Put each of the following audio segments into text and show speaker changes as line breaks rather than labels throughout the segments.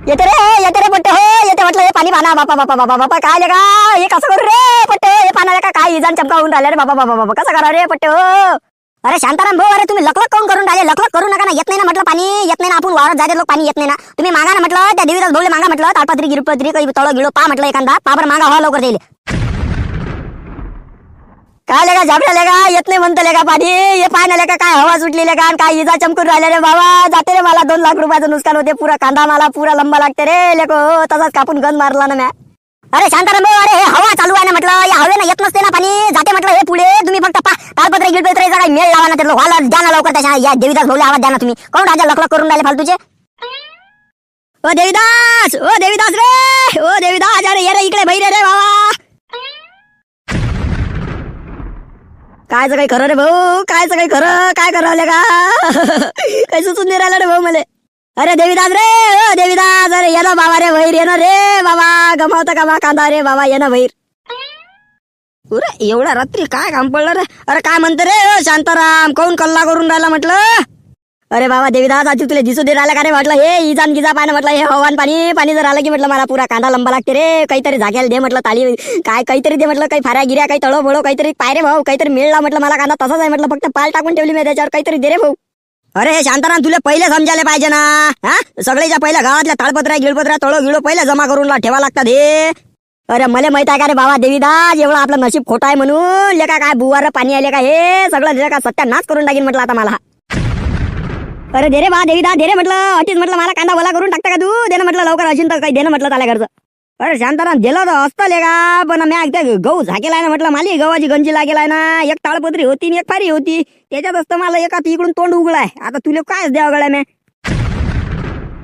येते रे पट्टे हो येते म्हटलं हे पाणी पाना बापा बापा बापा बापा काय लेगा हे कसं करू रे पट्टे हे पाण्याला का काय इजान चमकावून राहिले रे बाबा बाबा बाबा कसं करा रे पट्टे हो. अरे शांताराम भाऊ अरे तुम्ही लकलक काऊन करून राहिले लकलक करू नका ना येत नाही ना म्हटलं पाणी येत नाही ना आपण वावरात जाते लोक पाणी येत नाही ना तुम्ही मागा ना म्हटलं त्या देवीदास भाऊले मागा म्हटलं ताडपत्री गिरपत्री काही तळ गिळो पा म्हटलं एखादा पाबर मागा व्हा लवकर देईल. काय लेगा झाबड्या लेगा येत नाही म्हणतं लेगा पाणी हे पाय लेका काय हवा सुटली लेका काय इजा चमकून राहिले रे बाबा जाते रे मला 2 लाख रुपयाचं नुकसान होते पुरा कांदा मला पुरा लंबा लागते रे लेको तसाच कापून गंज मारला ना म्या. अरे शांताराम भाऊ अरे हे हवा चालू आहे ना म्हटलं या हवेनं येत नसते ना पाणी जाते म्हटलं हे पुढे तुम्ही फक्त ताडपत्र गिळपत्र काय मेळ लावा ना त्याला व्हायला द्या ना लवकर त्याच्या या देवीदास भाऊला आवाज द्या ना तुम्ही कोण राजा लकलक करून राहिले फालतूचे. ओ देवीदास रे ओ देवीदास अरे ये रे इकडे बहिरे रे बाबा कायचं काही खरं रे भाऊ कायचं काही खरं काय करावले का काही सुचून नाही राहिलं रे भाऊ मला. अरे देवीदास रे ओ देवीदास अरे ये ना बाबा रे बहिर ये ना रे बाबा गमावता का कांदा रे बाबा ये ना बहिर. अरे एवढ्या रात्री काय काम पडलं रे अरे काय म्हणते रे ओ शांताराम कोण कल्ला करून राहिला म्हटलं. अरे बाबा देवीदास आज तुला दिसू दे राहिला का रे म्हटलं हे इजान गिजा पाय म्हटलं हे हवान पाणी जर आलं की म्हटलं मला पुरा कांदा लंबा लागते रे काहीतरी जाग्याला दे म्हटलं ताली काय काहीतरी दे म्हटलं काही फाऱ्या गिऱ्या काही तळो बळो काहीतरी पाय रे भाऊ काहीतरी मिळला म्हटलं मला कांदा तसाच आहे म्हटलं फक्त पाल टाकून ठेवली मी त्याच्यावर काहीतरी दे रे भाऊ. अरे शांताराम तुला पहिले समजायला पाहिजे ना हा सगळ्याच्या पहिल्या गावातल्या ताडपत्र्या गिळपत्र्या तळो गिळो पहिले जमा करून ठेवा लागतात हे. अरे मला माहित आहे का रे बाबा देवीदास एवढं आपलं नशीब खोटं आहे म्हणून लेका काय बुवार पाणी आले का हे सगळं लेका सत्यानाश करून टाकीन म्हटलं आता मला. अरे दे रे बा देवीदास दे रे म्हटलं अटीच म्हटलं मला कांदा वला करून टाकता का तू दे ना म्हटलं लवकर असेल तर काही दे ना म्हटलं त्याला घरचं. अरे शांताराम दिलं तर असतं लेका पण मी एकदा गहू झाकेला ना म्हटलं मला गव्हाची गंजी लागेलाय ना एक ताळपत्री होती आणि एक फारी होती त्याच्यात असतं मला एका इकडून तोंड उघडाय आता तुला काय द्यावं गळ्या मी.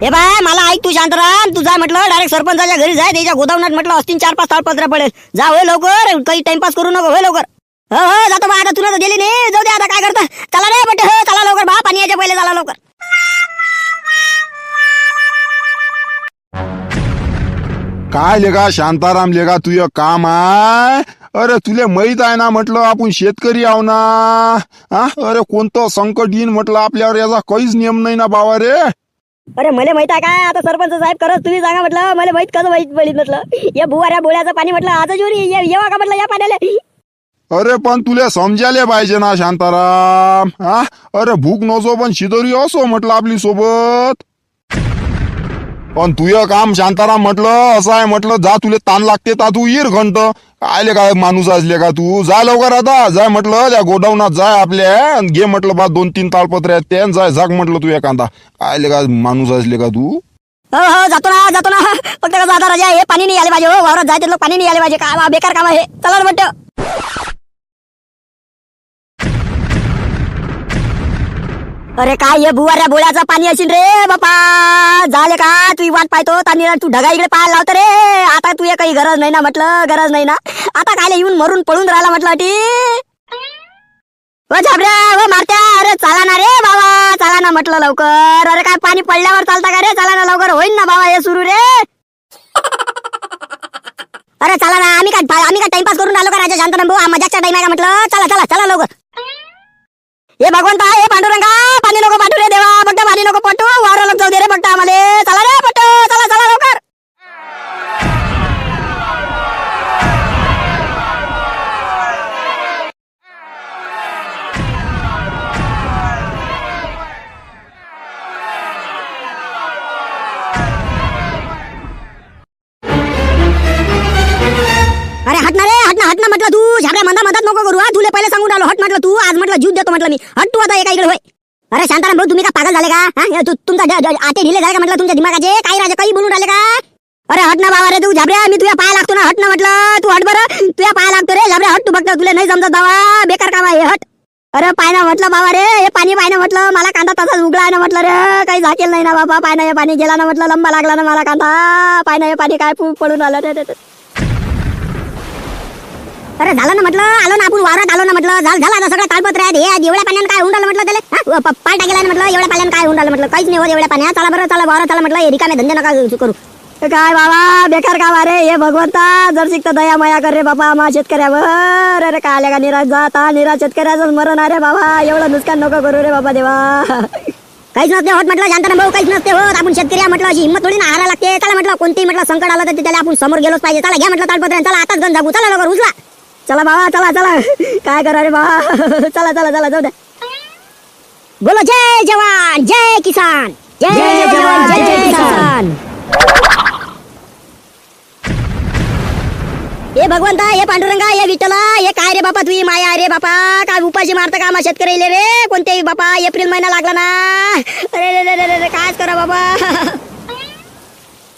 हे बाय मला ऐक तू शांताराम तू जा म्हटलं डायरेक्ट सरपंचाच्या घरी जाय त्याच्या गोदावनात म्हटलं असतील 4-5 ताळपत्र्या पडेल जा होय लवकर काही टाइमपास करू नको होय लवकर. हो जातो बा आता तुला तर दिली नाही जाऊ दे आता काय करता चला रे बट हो चला लवकर बा पाणी यायच्या पहिले चला लवकर.
काय लेगा शांताराम लेगा तुझं काम आहे अरे तुले माहित आहे ना म्हटलं आपण शेतकरी आहो ना हा अरे कोणतं संकट येईन म्हटलं आपल्यावर याचा काहीच नियम नाही ना बाबा रे.
अरे मला माहित आहे काय आता सरपंच साहेब करत तुम्ही सांगा म्हटलं मला माहित कसं माहित पडली म्हटलं या बुवाऱ्या बोळ्याचं पाणी म्हटलं आता जोरी येवा का म्हटलं या पाण्याला.
अरे पण तुला समजायला पाहिजे ना शांताराम हा अरे भूक नसो पण शिदोरी असो म्हटलं आपली सोबत. पण तुझं काम शांताराम म्हटलं असं आहे म्हटलं जा तुले ताण लागते ता तू येर घंट आले काय माणूस असले का तू जा लवकर आता जाय म्हटलं त्या गोडाऊनात जाय आपल्या घे म्हटलं बा 2-3 ताळपत्र्या आहेत त्या जाय जाग म्हटलं तू एखादा आले का माणूस असले का तू.
हो जातो ना फक्त कसं आता राजा हे पाणी नाही आले पाहिजे हो वावरात जायचे लोक पाणी नाही आले पाहिजे काय बेकार काम आहे चला म्हटलं. अरे काय हे बुवाऱ्या बोळ्याचं पाणी असेल रे बापा झाले का तू वाट पाहतो तानी तू ढगा इकडे पाहायला लावतो रे आता तू काही गरज नाही ना म्हटलं गरज नाही ना आता काय येऊन मरून पळून राहिला म्हटलं टी हो झाबऱ्या हो मारत्या अरे चला ना रे बाबा चला ना म्हटलं लवकर अरे काय पाणी पडल्यावर चालता का रे चला ना लवकर होईल ना बाबा हे सुरू रे. अरे चला ना आम्ही काय टाइमपास करून राहिलो का राजा शांताराम भाऊ मजाकचा टाइम आहे का म्हटलं चला चला चला लवकर. हे भगवंता हे पांडुरंगा पाणी नको पाठवू रे देवा फक्त पाणी नको पाठवू वावरा लोक जाऊ दे रे फक्त आम्हाला चला रे पट्ट चला चला लवकर. अरे हट ना म्हटलं तू झाबऱ्या मधात नको करू तुला पहिले सांगून राहिलो हट म्हटलं तू आज म्हटलं जीव देतो म्हटलं मी हट तू आता एका इकडे होय. अरे शांताराम भाऊ तुम्ही का पागल झाले का तुमचा आटे ढिले झाले का म्हटलं तुमच्या दिमागाचे काही राजा काही बोलून राहिले का. अरे हट ना बाबा रे तू झाबऱ्या मी तुझ्या पाया लागतो ना हट ना म्हटलं तू हट बरं तुझ्या पाया लागतो रे झाबऱ्या हट तू फक्त तुला नाही समजत बाबा बेकार काम आहे हट. अरे पाय ना म्हटलं बाबा रे हे पाणी पाय ना म्हटलं मला कांदा तसाच उगला आहे ना म्हटलं रे काही झाकेल नाही ना बाबा पाय ना हे पाणी गेला ना म्हटलं लंबा लागला ना मला कांदा पाय ना हे पाणी काय पडून आलं रे. अरे झालं ना म्हटलं आलो ना आपण वावरात आलो ना म्हटलं झालं आता सगळं ताळपत्र आहे हे एवढ्या पाण्यानं काय होऊन राहिलं म्हटलं त्याला पाल टाकेला म्हटलं एवढ्या पाण्यानं काय होऊन राहिलं म्हटलं काहीच नाही होत एवढ्या पाण्यात चला बरं चला वावरात चला म्हटलं हे रिकामे धंदे नका करू. काय बाबा बेकार काम अरे हे भगवंता जर शिकत दया माया कर रे बाबा मा शेतकऱ्यावर अरे काय आल्या का निराश जाता निराश शेतकऱ्याचं मरण अरे बाबा एवढं नुकसान नको करू रे बाबा देवा. काहीच नसते होत म्हटलं शांताराम भाऊ, काहीच नसते होत. आपण शेतकरी आहे म्हटलं, अशी हिंमत थोडी ना हारायला लागते. चला म्हटलं, कोणतेही म्हटलं संकट आलं तर त्याला आपण समोर गेलोच पाहिजे. चला घ्या म्हटलं ताडपत्र, चला आताच गण जागू, चला लवकर उचला. चला बाबा, चला चला, काय करा रे बाबा, चला चला चला, जाऊ द्या. बोलो जय जवान जय किसान, जय जवान जय किसान. हे भगवंता, हे पांडुरंगा, हे विठ्ठला, हे काय रे बापा तुझी माया रे बापा, काय उपाशी मारतं का मा शेतकरी रे कोणतेही बापा. एप्रिल महिना लागला ना, अरे रे रे रे, कायच करा बाबा.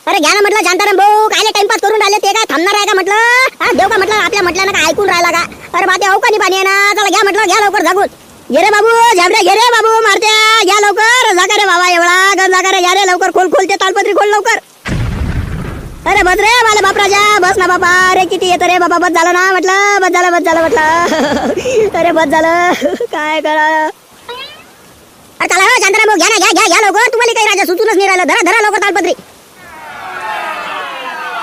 अरे घ्या ना म्हटलं शांताराम भाऊ, काय टाइमपास करून राहिले, ते काय थांबणार आहे का म्हटलं. देव का म्हटलं आपल्या म्हटल्यानं काय ऐकून राहिला का. अरे बाते अवकानी पाणी आहे ना, चला घ्या म्हटलं, घ्या लवकर जागून. घे रे बाबू झाबड्या, घे रे बाबू मारत्या, घ्या लवकर, जागा रे बाबा, एवढा गण जागा रे, घ्या रे लवकर, खोल खोल ते तालपत्री खोल लवकर. अरे बस रे मला बापराजा, बस ना बाबा. अरे किती येतं रे बाबा, बस झालं ना म्हटलं, बस झालं बस झालं म्हटलं. अरे बस झालं, काय करा. अरे चला हो शांताराम भाऊ, घ्या ना, घ्या घ्या घ्या लवकर. तुम्हाला काही राजा सुचूनच नाही राहिलं. धरा धरा लवकर तालपत्री.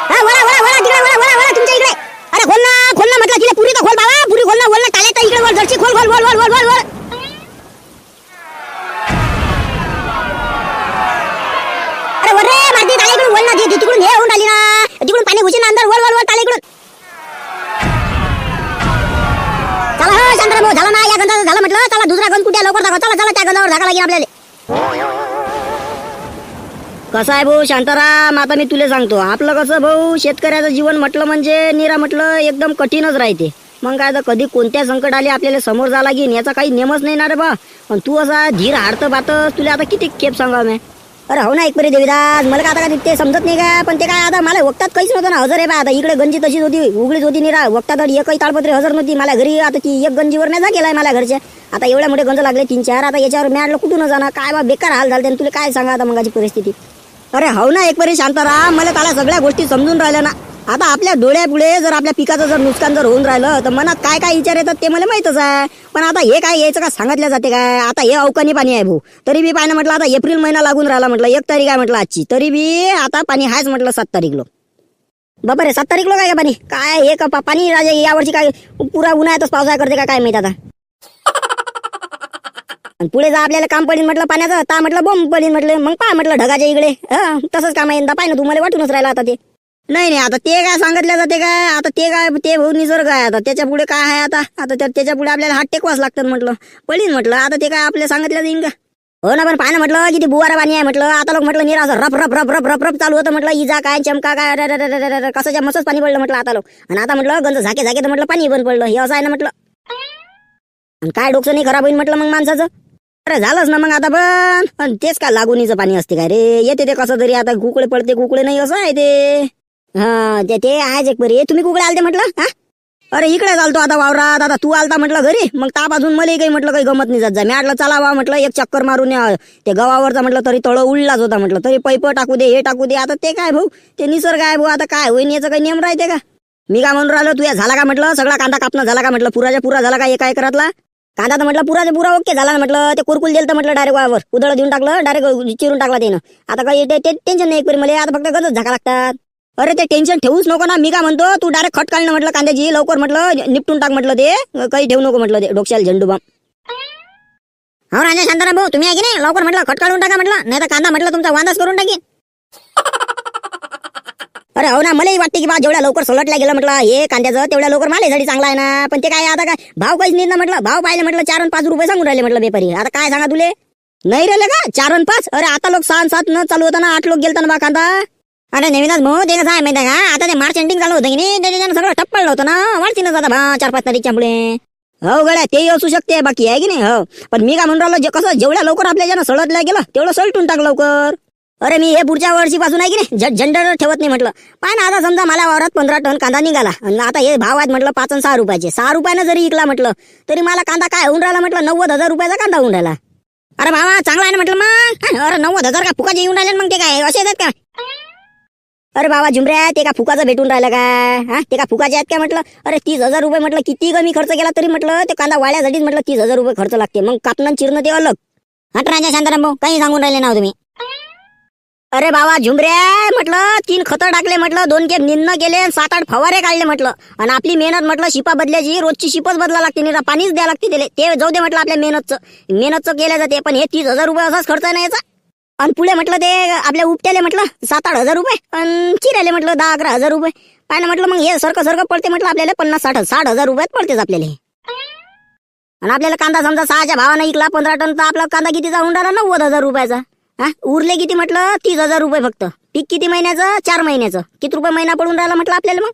हा वळा वळा वळा, तिकडे वळा वळा वळा, तुमच्या इकडे. अरे खोल ना म्हटलं, तिला पुरी तर खोल बाबा, पुरी खोल ना, वळ ना, टाळे तर इकडे वळ, जरशी खोल खोल, वळ वळ वळ वळ वळ. अरे वर रे मारती, टाळे इकडून वळ ना, तिकडून हे होऊन आली ना, तिकडून पाणी घुसून अंदर, वळ वळ वळ, टाळे इकडून. चला हो शांताराम भाऊ, झालं ना, या गंधाचं झालं म्हटलं. चला दुसरा गंध कुठे लवकर दाखव, चला चला, त्या गंधावर झाका लागेल आपल्याला. कसं आहे भाऊ शांताराम, आता मी तुला सांगतो, आपलं कसं भाऊ, शेतकऱ्याचं जीवन म्हटलं म्हणजे निरा म्हटलं एकदम कठीणच राहते. मग काय तर कधी कोणत्या संकट आले आपल्याला समोर जा लागेल याचा काही नेमच नाही ना रे बा. पण तू असा धीर हारतं बातच, तुला आता किती खेप सांगा मी. अरे हो ना एक परी देवीदास, मला का आता काय ते समजत नाही का. पण ते काय आता मला वक्तात काहीच नव्हतं ना, हजर आहे बा. आता इकडे गंजी तशीच होती, उघडीच होती निरा, वक्तात एकही ताळपत्री हजर नव्हती मला घरी. आता ती एक गंजीवर नाही जा केलाय मला घरच्या. आता एवढ्या मोठे गंज लागले 3-4, आता याच्यावर मॅडला कुठून जाणार, काय बा बेकार हाल झाले. तुला काय सांगा आता मंगाची परिस्थिती. अरे हो ना एक परी शांताराम, मला त्याला सगळ्या गोष्टी समजून राहिल्या ना. आता आपल्या डोळ्यापुढे जर आपल्या पिकाचं जर नुकसान जर होऊन राहिलं तर मनात काय काय विचार येतात ते मला माहितच आहे. पण आता हे काय यायचं का सांगितलं जाते काय. आता हे अवकानी पाणी आहे भाऊ, तरी बी पाहिजे म्हटलं. आता एप्रिल महिना लागून राहिला म्हटलं, 1 तारीख आहे म्हटलं आजची, तरी बी आता पाणी हायच म्हटलं 7 तारीख लो. बाबा रे 7 तारीख लो काय का पाणी, काय हे का पाणी राजा यावर्षी काय पुरा उन्हाळ्यातच पावसाळा करते का काय माहित आता. पुढे जा आपल्याला काम पडीन म्हटलं पाण्याचं, ता म्हटलं बोंब पडीन म्हटलं. मग पहा म्हटलं ढगाच्या इकडे, तसंच काम आहे. पाय ना तुम्हाला वाटूनच राहिला आता ते. नाही आता ते काय सांगितलं जाते काय, आता ते काय ते भाऊ निसर्ग आहे. आता त्याच्या पुढे काय आहे आता, त्याच्या पुढे आपल्याला हात टेकवाच लागतात म्हटलं, पडीन म्हटलं. आता ते काय आपल्याला सांगितलं जाईन का. हो ना, पण पाहिलं म्हटलं किती बुवारा पाणी आहे म्हटलं. आता लोक म्हटलं निरा असं रप रप रप रप रप रप चालू होतं म्हटलं. इजा काय चमका काय कसं मस्तच पाणी पडलं म्हटलं आता लोक. आणि आता म्हटलं गंज झाके झाके तर म्हटलं पाणी बंद पडलं. हे असं आहे ना म्हटलं. आणि काय डोकं नाही खराब होईल म्हटलं मग माणसाचं. अरे झालंच ना मग आता. पण तेच का लागुनीचं पाणी असते काय रे, येते ते कसं तरी. आता कुकडे पडते कुकडे नाही असं आहे ते. हा ते आहेच एक बरी. तुम्ही कुकडे आलते म्हटलं. हा अरे इकडे चालतो आता वावरात. आता तू आलता म्हटलं घरी, मग तापासून मला काही म्हटलं काही गमत नाही जात जा. मी आटलं चला वा म्हटलं एक चक्कर मारून या ते गावावरचा म्हटलं. तरी तळ उडलाच होता म्हटलं, तरी पैप टाकू दे हे टाकू दे. आता ते काय भाऊ, ते निसर्ग आहे भाऊ. आता काय होईन याचं काही नियम राहते का. मी काय म्हणून राहिलो, तुया झाला का म्हटलं सगळा कांदा कापणं झाला का म्हटलं, पुराच्या पुरा झाला का एका एकरातला कांदा. तर म्हटलं पुराच्या पुरा ओके झाला ना म्हटलं. ते कुरकुल दिलं तर म्हटलं डायरेक्ट वावर उदळ देऊन टाकलं, डायरेक्ट चिरून टाकला त्यानं. आता काही टेन्शन नाही एक परी मला. आता फक्त गरज झाका लागतात. अरे ते टेन्शन ठेवूच नको ना. मी काय म्हणतो, तू डायरेक्ट खट काढणं म्हटलं कांद्याची लवकर म्हटलं, निपटून टाक म्हटलं. ते काही ठेवू नको म्हटलं, ते डोक्याला झेंडू बाम. हो राजा शांताराम भाऊ, तुम्ही आहे की नाही, लवकर म्हटलं खट काढून टाका म्हटलं, नाही तर कांदा म्हटलं तुमचा वांदाच करून टाकेन. अरे हो ना, मलाही वाटते की बा जेवढ्या लवकर सोलटल्या गेलं म्हटलं हे कांद्याचं, तेवढ्या लवकर मालेसाठी चांगला आहे ना. पण ते काय आता काय भाव काहीच नाही ना म्हटलं. भाव पाहिले म्हटलं 4 आणि 5 रुपये सांगून राहिले म्हटलं बेपारी. आता काय सांगा तुले, नाही राहिले का 4 आणि 5. अरे आता लोक 6 आणि 7 न चालू होता ना, 8 लोक गेलता ना बा कांदा. अरे नेहमीच भाऊ ते कसं आहे माहिती का, आता ते मार्च एंडिंग चालू होतं की नाही, त्याच्यानं सगळं ठप्प पडलं होतं ना. वाढतीनच आता 4-5 तारीखच्या पुढे. हो गड्या तेही असू शकते, बाकी आहे की नाही. हो पण मी काय म्हणून राहिलो, कसं जेवढ्या लवकर आपल्या ज्यानं सळतल्या गेलं तेवढं सळटून टाक लवकर. अरे मी हे पुढच्या वर्षीपासून आहे की नाही झंडर ठेवत नाही म्हटलं. पाय ना आता समजा मला वावरात 15 टन कांदा निघाला आणि आता हे भाव आहेत म्हटलं 5 आणि 6 रुपयाचे. 6 रुपयानं जरी विकला म्हटलं तरी मला कांदा काय होऊन राहिला म्हटलं 90,000 रुपयाचा कांदा होऊन राहिला. अरे भावा चांगला आहे ना म्हटलं मग. अरे 90,000 का फुकाचे येऊन राहिले मग ते काय असे आहेत का. अरे बाबा झुमऱ्या, ते का फुकाचं भेटून राहिलं काय. हा ते का फुकाचे आहेत काय म्हटलं. अरे 30,000 रुपये म्हटलं किती कमी खर्च केला तरी म्हटलं ते कांदा वाळ्यासाठीच म्हटलं 30,000 रुपये खर्च लागते. मग कापणं चिरणं ते अलग. हट राजा शांताराम भाऊ, काही सांगून राहिले ना तुम्ही. अरे बाबा झुमऱ्या म्हटलं 3 खतं टाकले म्हटलं, 2 खेप निंदणं केले, 7-8 फवारे काढले म्हटलं. आणि आपली मेहनत म्हटलं शिपा बदल्याची रोजची शिपच बदला लागते, नाही पाणीच द्या लागते त्याला. ते जाऊ दे म्हटलं, आपल्या मेहनतचं केलं जाते. पण हे 30,000 रुपये असाच खर्च नाही याचा. आणि पुढे म्हटलं ते आपल्या उपट्याले म्हटलं 7-8 हजार रुपये, आणि चिरायले म्हटलं 10-11 हजार रुपये. पाहिजे म्हटलं मग हे सरकं पडते म्हटलं आपल्याला 50-60 हजार रुपयात पडतेच आपल्याला. आणि आपल्याला कांदा समजा 6च्या भावानं इकला 15 टन, तर आपला कांदा किती जाऊन राहिला 90,000 रुपयाचा. हा उरले किती म्हटलं 30,000 रुपये फक्त. पीक किती महिन्याचं? 4 महिन्याचं. किती रुपये महिना पडून राहिला म्हटलं आपल्याला मग?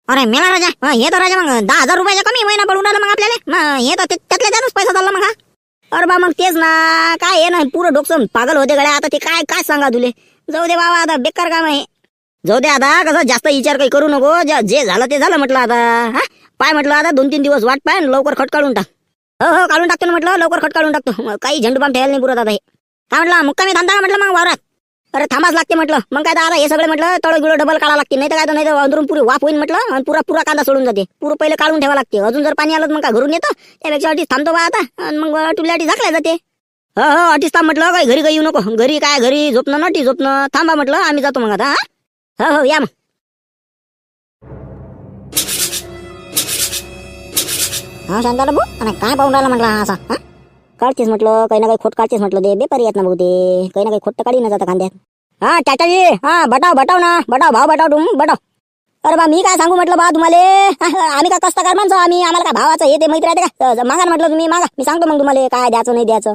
अरे मेला राजा, हे तर राजा मग 10,000 रुपयाचा कमी महिना पडून राहिला मग आपल्याला. मग हे तर त्यातल्या त्यातच पैसा झाला मग. हा अरे बा मग तेच ना, काय आहे ना पुरं डोकं पागल होते गड्या. आता ते काय सांगा तुले. जाऊ दे बाबा, आता बेकार काम आहे. जाऊ दे आता, कसं जास्त विचार काही करू नको. जे झालं ते झालं म्हटलं आता. हा पाय म्हटलं आता 2-3 दिवस वाट पाय, लवकर खट काढून टाक. हो काढून टाकतो ना म्हटलं, लवकर खट काढून टाकतो. काही झंडूबाम ठेवायला नाही पुरत आता. हे काय म्हटलं मुक्कामी धंदा म्हटलं मग वावरात. अरे थांबाच लागते म्हटलं. मग काय तर आता हे सगळे म्हटलं तळगिळं डबल काढा लागते, नाही तर नाही तर अंदरून पुरी वाफ होईल म्हटलं. आणि पुरा कांदा सोडून जाते. पुरं पहिले काढून ठेवा लागते. अजून जर पाणी आलं मग काय घरून येतं. त्यापेक्षा अटीच थांबतो बा आता. आणि मग टुल्याटी झाकल्या जाते. हो अटीच थांब म्हटलं, काही घरी काही येऊ नको. घरी झोपणं नटी झोपणं. थांबा म्हटलं, आम्ही जातो मग आता. हो या मग. हा शांताला भाऊ, काय पाहून राहिला म्हटलं असा? काढतेस म्हटलं, काही ना काही खोट काढतेस म्हटलं. ते बेपारी येत ना भाऊ, ते काही ना काही खोट काढी ना जातं कांद्यात. हा टाटाजी, हा बटाव ना, भाव बटाव. अरे बा मी काय सांगू म्हटलं बा तुम्हाला. आम्ही काय कष्टकार माणसं, आम्हाला काय भावाचं हे ते माहिती राहते का? मागा म्हटलं तुम्ही मागा, मी सांगतो मग तुम्हाला काय द्यायचं नाही द्यायचं.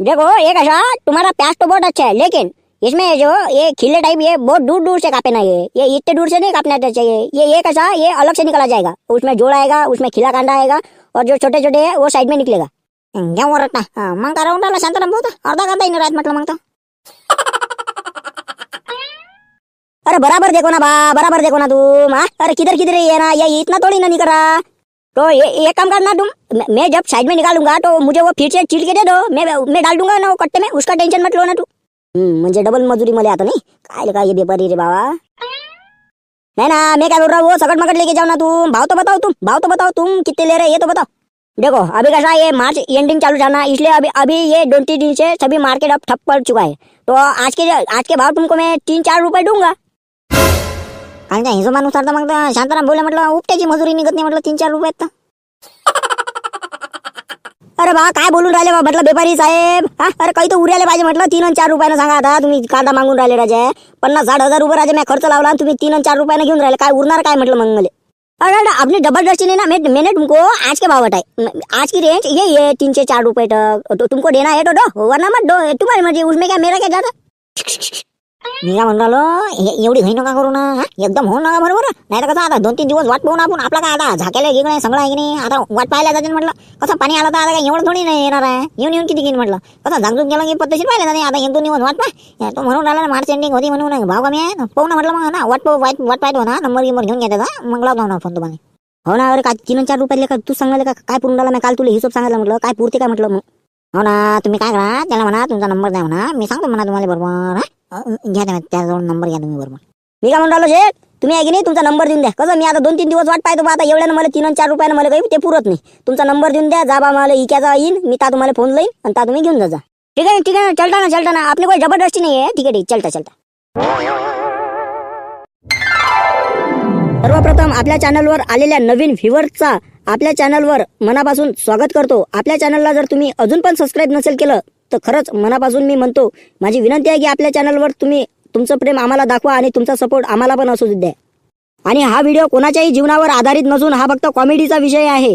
देखो एक ऐसा तुम्हारा प्याज तो बहुत अच्छा है, लेकिन इसमें जो ये खिले टाइप ये बहुत दूर से काटना है. ये इतने दूर से नहीं काटना चाहिए. ये एक ऐसा ये अलग से निकला जाएगा. उसमें जोड़ आएगा, उसमें खिला कांदा आएगा, और जो छोटे छोटे है वो साइड में निकलेगा. घ्या वरट ना. मग काय राहून राहिला शांताराम भाऊ, अर्धा कांदा येणार राहत म्हटलं मग तर. अरे बराबर देखो ना तू. अरे किधर ये ना, ये इतना थोड़ी ना निकल रहा. तो ये काम करना तुम, मैं जब साइड में निकालूंगा तो मुझे वो फिर से छील के दे दो. मैं डाल दूंगा ना वो कट्टे में, उसका टेंशन मत लो ना तू. म्हणजे डबल मजुरी मला आता नाही काय ये बेपारी रे बाबा. नहीं ना, मैं क्या बोल रहा हूँ, वो सकट मकट लेके जाओ ना तुम. भाव तो बताओ तुम कितने ले रहे ये तो बताओ. देखो अभी कैसा ये मार्च एंडिंग चालू जाना, इसलिए अभी ये 2-3 दिन से सभी मार्केट अब ठप पड़ चुका है. तो आज के भाव तुमको मैं 3-4 रुपये दूंगा. कांद्या हिशोबानुसार तर मग शांताराम बोले म्हटलं उपट्याची मजुरी निघत नाही म्हटलं 3-4 रुपयात तर. अरे बा काय बोलून राहिले बा म्हटलं बेपारी साहेब. अरे काही तर उरायला पाहिजे म्हटलं. 3 आणि 4 रुपयानं सांगा आता. तुम्ही कांदा मागून राहिले राजा. 50-60 हजार रुपये राजा मी खर्च लावला, तुम्ही 3 आणि 4 रुपयानं घेऊन राहिले. काय उरणार काय म्हटलं मग मला. अरे अपनी जबरदस्ती नहीं ना, मैंने तुमको आज के भाव बताए. आज की रेंज ये 3 से 4 रुपए तक. तो तुमको देना है तो दो, वरना मत दो. तुम्हारी मर्जी, उसमें क्या मेरा क्या जाता. मी काय म्हणून राहिलो, एवढी घाई नका करू ना. एकदम होऊन नका बरोबर. नाही तर कसं आता 2-3 दिवस वाट पाहून आपण आपला काय आता झाकेला गिगण आहे सगळं आहे की नाही. आता वाट पाहायला जाते म्हटलं. कसं पाणी आलं तर आता काय एवढं थोडी नाही येणार आहे. येऊन किती घेईन म्हटलं. कसं झाकझूक गेलं की पद्धतशीर पाहिलं नाही. आता 1-2 दिवस वाट पाय. तो म्हणून राहिला मार्च एंडिंग होती म्हणून भाव कमी आहे. पाहू ना म्हटलं मग ना. वाट पाहतो ना. नंबर घेऊन घ्या त्याचा, मग लावतो ना फोन तुम्हाला. हो ना. अरे काय 3-4 रुपयाले का तू सांगायला का काय पुरून राहिला. मी काल तुला हिशोब सांगायला म्हटलं काय पुरते काय म्हटलं. मग हो ना, तुम्ही काय करा त्याला म्हणा तुमचा नंबर द्या म्हणा, मी सांगतो म्हणा तुम्हाला बरोबर. घ्या त्याजवळ नंबर घ्या तुम्ही बरोबर. मी काय म्हणून राहिलो शेठ, तुम्ही आहे की नाही तुमचा नंबर देऊन द्या. कसं मी आता 2-3 दिवस वाट पाहतो. आता एवढ्यानं मला 3 आणि 4 रुपयानं मला काही ते पुरत नाही. तुमचा नंबर देऊन द्या. जा बा मला इक्याचा येईन, मी ता तुम्हाला फोन लाईन आणि ता तुम्ही घेऊन जा. ठीक आहे चलता ना. आपली कोई जबरदस्ती नाही आहे. ठीक आहे चलता. सर्वप्रथम आपल्या चॅनलवर आलेल्या नवीन व्ह्यूअर्सचा आपल्या चॅनलवर मनापासून स्वागत करतो. आपल्या चॅनलला जर तुम्ही अजून पण सबस्क्राईब नसेल केलं तर खरंच मनापासून मी म्हणतो, माझी विनंती आहे की आपल्या चॅनलवर तुम्ही तुमचं प्रेम आम्हाला दाखवा आणि तुमचा सपोर्ट आम्हाला पण असू द्या. आणि हा व्हिडिओ कोणाच्याही जीवनावर आधारित नसून हा फक्त कॉमेडीचा विषय आहे.